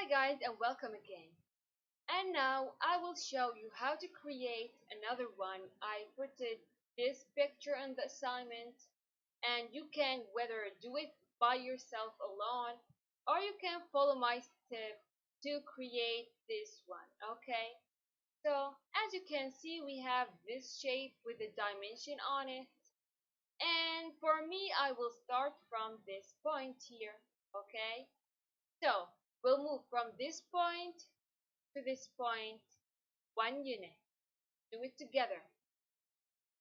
Hi guys and welcome again. And now I will show you how to create another one. I put this picture on the assignment and you can whether do it by yourself alone or you can follow my step to create this one. Okay, so as you can see we have this shape with a dimension on it, and for me I will start from this point here. Okay, so we'll move from this point to this point, 1 unit. Do it together.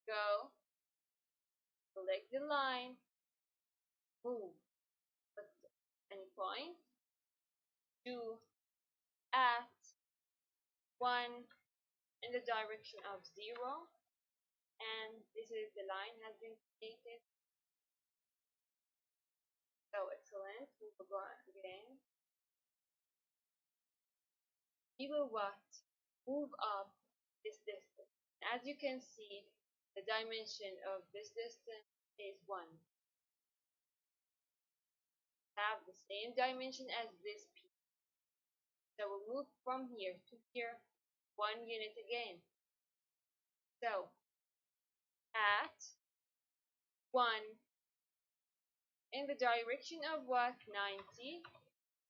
Go, select the line, move, put any point, do at 1 in the direction of 0, and this is the line has been created. So excellent. We will go again. We will what? Move up this distance. As you can see, the dimension of this distance is 1. Have the same dimension as this piece. So we'll move from here to here, 1 unit again. So at 1 in the direction of what? 90.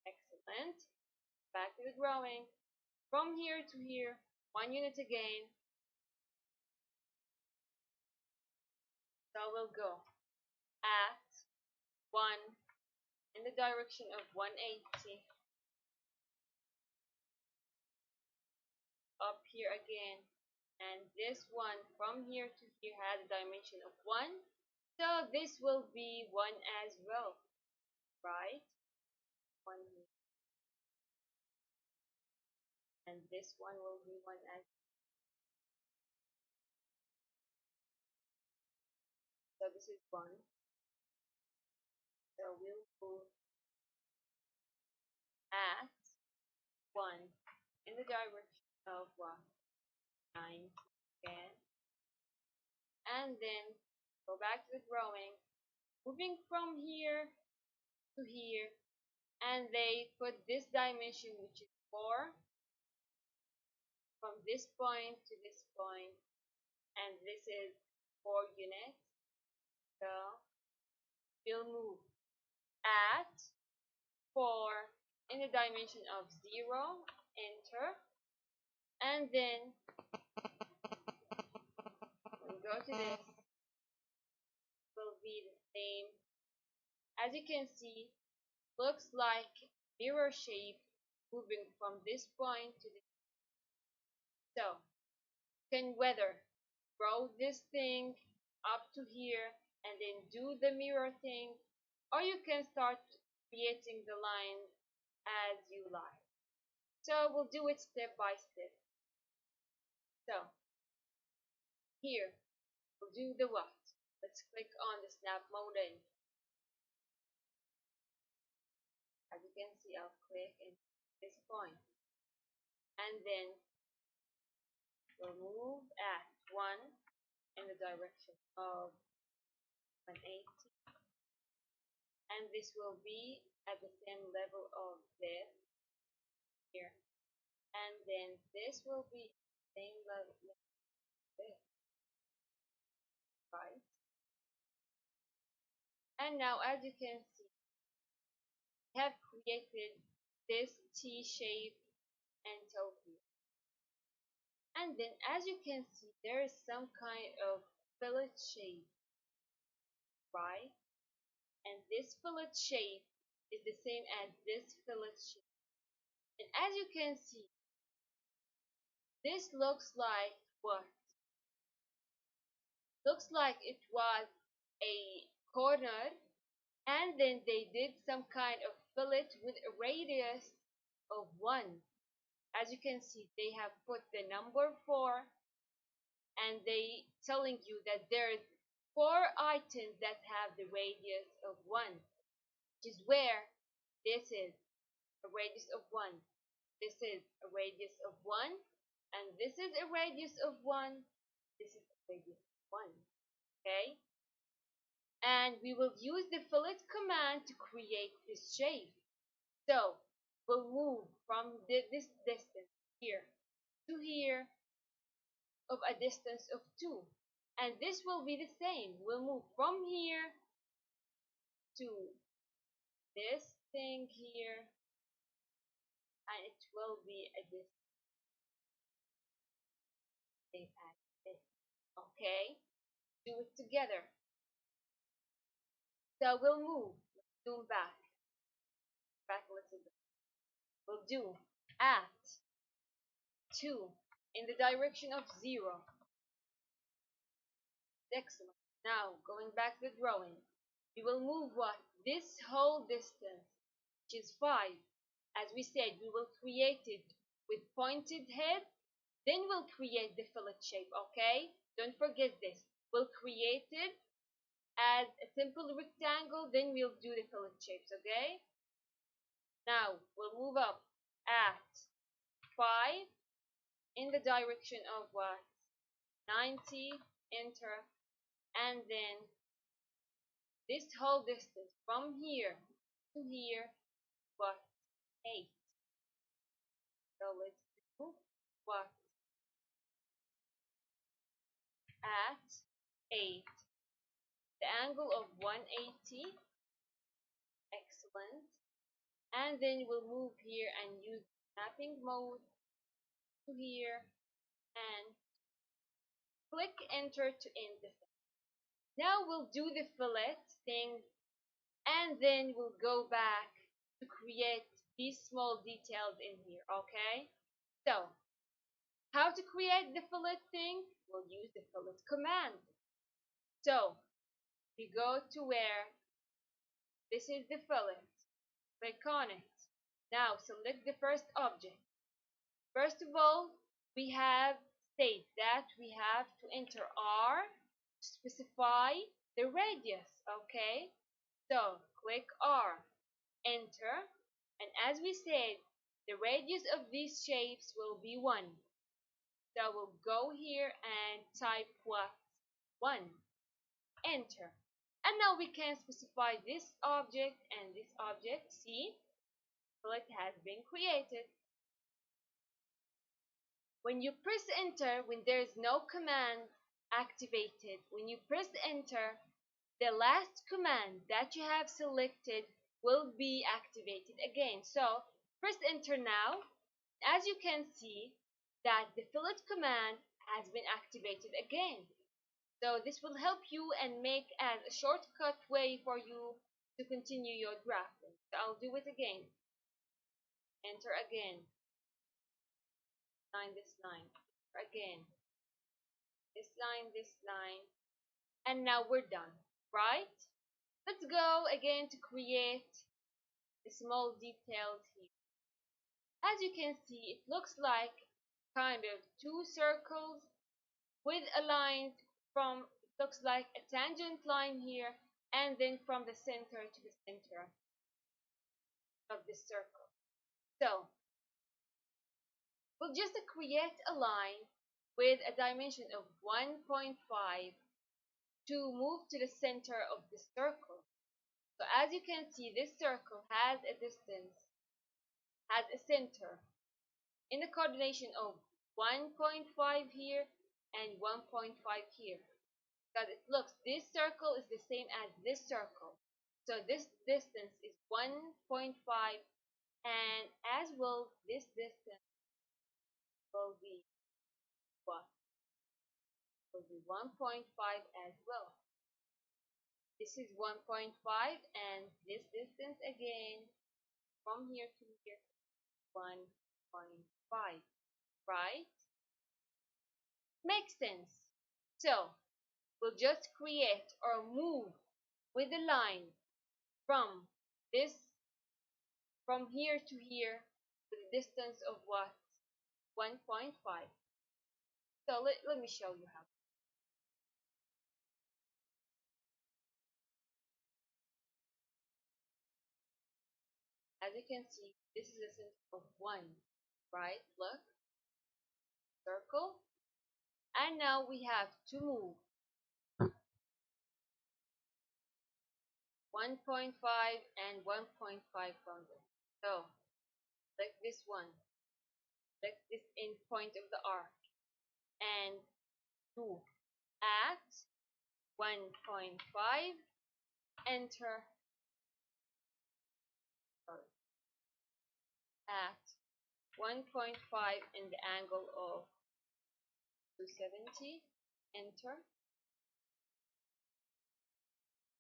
Excellent. Back to the drawing. From here to here, 1 unit again. So we'll go at 1 in the direction of 180. Up here again. And this one from here to here has a dimension of 1. So this will be 1 as well, right? 1 here. And this one will be 1 as well. So this is 1. So we'll move at 1 in the direction of 9 again. And then go back to the drawing, moving from here to here, and they put this dimension which is 4 from this point to this point, and this is 4 units. So we'll move at 4 in the dimension of 0, enter, and then we'll go to this, will be the same. As you can see, looks like mirror shape moving from this point to this. So can whether draw this thing up to here and then do the mirror thing, or you can start creating the line as you like. So we'll do it step by step. So here we'll do the what. Let's click on the snap mode in. As you can see, I'll click in this point, and then we'll move at 1 in the direction of 180, and this will be at the same level of this here, and then this will be same level of this, right? And now as you can see, we have created this T shape until here. And then as you can see, there is some kind of fillet shape, right? And this fillet shape is the same as this fillet shape. And as you can see, this looks like what? Looks like it was a corner, and then they did some kind of fillet with a radius of 1. As you can see, they have put the number 4, and they telling you that there's 4 items that have the radius of 1, which is where this is a radius of 1, this is a radius of 1, and this is a radius of 1, this is a radius of 1. Okay, and we will use the fillet command to create this shape. So we'll move from this distance here to here of a distance of 2. And this will be the same. We'll move from here to this thing here, and it will be a distance as this. Okay? Do it together. So we'll move. Zoom back. Back a little bit. We'll do at 2 in the direction of 0. Excellent. Now, going back to the drawing, we will move what? This whole distance, which is 5. As we said, we will create it with pointed head, then we'll create the fillet shape, okay? Don't forget this. We'll create it as a simple rectangle, then we'll do the fillet shapes, okay? Now, we'll move up at 5 in the direction of what? 90, enter, and then this whole distance from here to here, what? 8. So let's do what? At 8. The angle of 180. Excellent. And then we'll move here and use mapping mode to here and click enter to end the fillet. Now we'll do the fillet thing, and then we'll go back to create these small details in here, okay? So, how to create the fillet thing? We'll use the fillet command. So, we go to where this is the fillet. Click on it. Now, select the first object. First of all, we have said that we have to enter R to specify the radius, okay? So, click R, enter, and as we said, the radius of these shapes will be 1. So we'll go here and type what? 1. Enter. And now we can specify this object and this object. See? Fillet has been created. When you press enter, when there is no command activated, when you press enter, the last command that you have selected will be activated again. So press enter now. As you can see that the fillet command has been activated again. So this will help you and make as a shortcut way for you to continue your drafting. So I'll do it again. Enter again. This line. Again. This line. And now we're done, right? Let's go again to create the small details here. As you can see, it looks like kind of 2 circles with a line from, it looks like a tangent line here, and then from the center to the center of the circle. So we'll just create a line with a dimension of 1.5 to move to the center of the circle. So as you can see, this circle has a distance, has a center in the coordination of 1.5 here and 1.5 here. Because it looks, this circle is the same as this circle. So this distance is 1.5, and as well this distance will be what? Will be 1.5 as well. This is 1.5, and this distance again from here to here, 1.5, right? Makes sense. So we'll just create or move with the line from this, from here to here, with a distance of what? 1.5. So let me show you how. As you can see, this is a center of 1, right? Look, circle. And now we have to move 1.5 and 1.5 from there. So click this one. Select this end point of the arc and do at 1.5, enter, sorry, at 1.5 in the angle of 270, enter.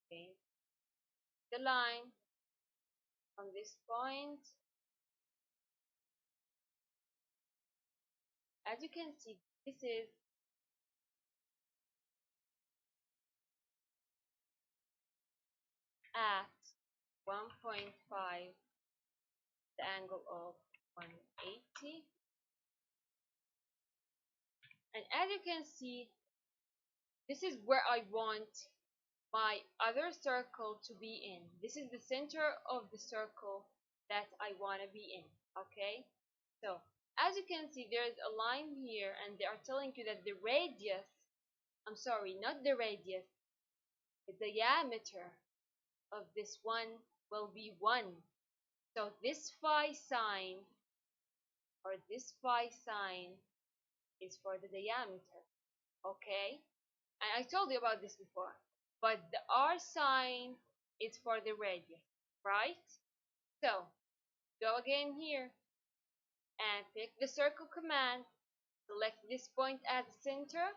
Okay. The line from this point, as you can see, this is at 1.5, the angle of 180. And as you can see, this is where I want my other circle to be in. This is the center of the circle that I want to be in. Okay, so as you can see, there is a line here, and they are telling you that the radius, I'm sorry, not the radius, the diameter of this one will be 1. So this phi sign, or this phi sign, is for the diameter. Okay, and I told you about this before, but the R sign is for the radius, right? So go again here and pick the circle command, select this point as the center,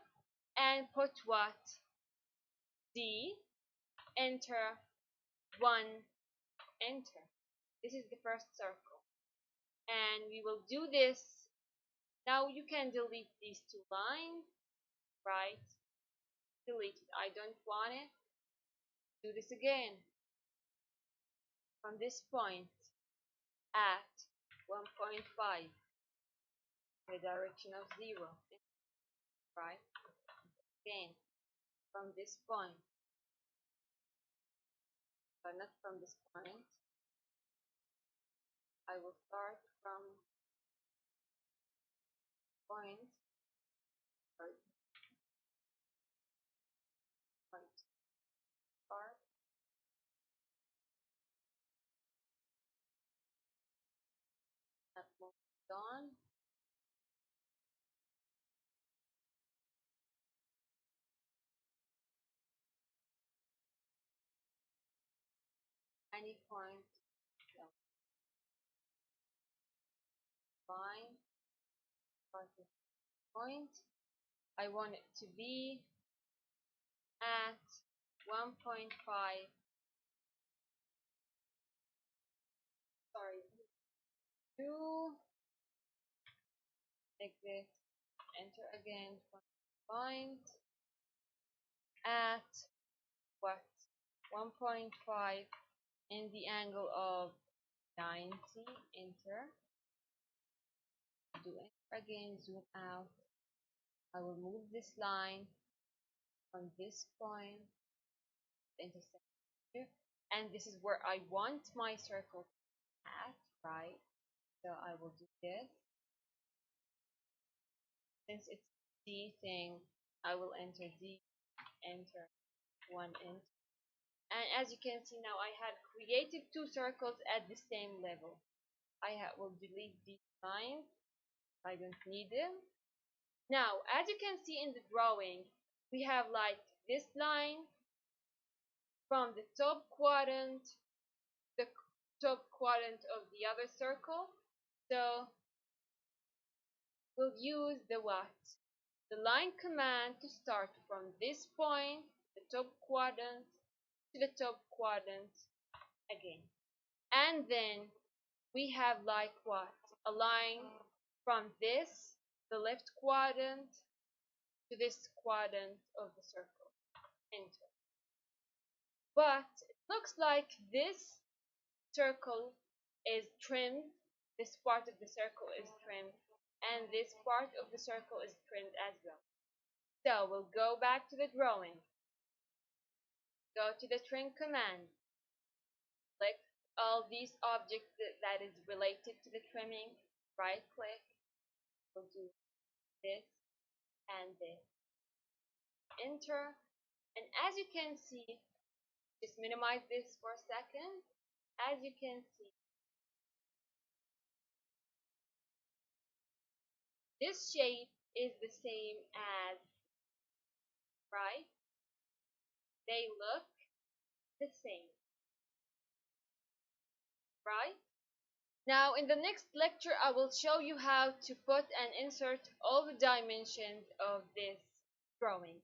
and put what? D, enter, 1, enter. This is the first circle. And we will do this. Now you can delete these two lines, right? Delete it. I don't want it. Do this again. From this point at 1.5, the direction of 0, right? Again, from this point, but not from this point. I will start from point, sorry, point start, and move on. Any point, so fine, start this point. I want it to be at 1.5, sorry, 2, like this, enter again, point at what? 1.5 in the angle of 90, enter. Do enter again, zoom out. I will move this line from this point, the intersection here, and this is where I want my circle at, right? So I will do this. Since it's D thing, I will enter D, enter, 1, enter. And as you can see now, I had created 2 circles at the same level. I will delete these lines. I don't need them. Now, as you can see in the drawing, we have like this line from the top quadrant, the top quadrant of the other circle. So we'll use the what? The line command to start from this point, the top quadrant, to the top quadrant again. And then we have like what? A line from this, the left quadrant, to this quadrant of the circle. Enter. But it looks like this circle is trimmed, this part of the circle is trimmed, and this part of the circle is trimmed as well. So we'll go back to the drawing. Go to the trim command. Click all these objects that is related to the trimming. Right click. We'll do this and this. Enter. And as you can see, just minimize this for a second. As you can see, This shape is the same as, right? They look the same, right? Now, in the next lecture, I will show you how to put and insert all the dimensions of this drawing.